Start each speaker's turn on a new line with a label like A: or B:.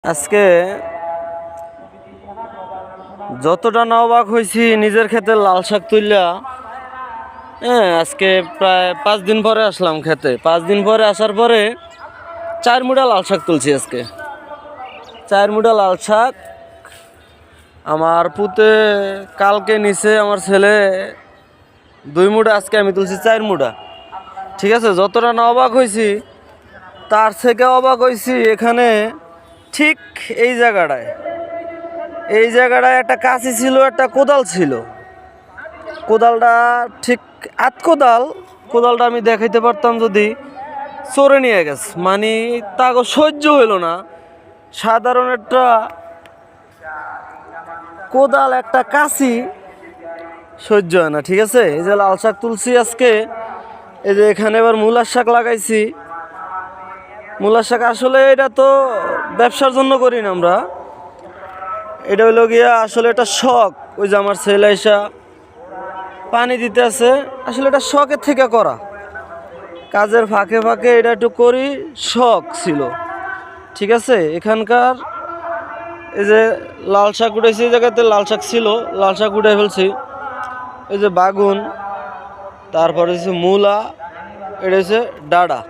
A: আজকে যতটা না অবাক হয়েছি নিজের ক্ষেতে লাল শাক তুললা। আজকে প্রায় 5 দিন পরে আসলাম খেতে। 5 দিন পরে আসার পরে 4 মুঠা লাল শাক তুলছি। আজকে 4 মুঠা লাল শাক আমার পুতে কালকে নিচে, আমার ছেলে 2 মুঠা, আজকে আমি তুলছি 4 মুঠা। ঠিক আছে, যতটা না অবাক হয়েছি তার থেকে অবাক হয়েছি এখানে ঠিক এই জায়গাটায় একটা কাঁচি ছিল, একটা কোদাল ছিল। কোদালটা ঠিক কোদালটা আমি দেখাইতে পারতাম যদি চোরে নিয়ে গেছে, মানে তাকে সহ্য হইল না। সাধারণ একটা কোদাল, একটা কাঁচি সহ্য হয় না। ঠিক আছে, এই যে লাল শাক তুলছি আজকে, এই যে এখানে এবার মূলার শাক লাগাইছি। মূলার শাক আসলে এটা তো ব্যবসার জন্য করি না আমরা, এটা হইল গিয়া আসলে এটা শখ। ওই যে আমার ছেলে এসা পানি দিতে আছে, আসলে এটা শখের থেকে করা, কাজের ফাঁকে ফাঁকে এটা একটু করি, শখ ছিল। ঠিক আছে, এখানকার এই যে লাল শাক উঠেছি, এই জায়গাতে লাল শাক ছিল, লাল শাক উঠে ফেলছি। এই যে বাগুন, তারপরে হচ্ছে মূলা, এটা হচ্ছে ডাঁড়া।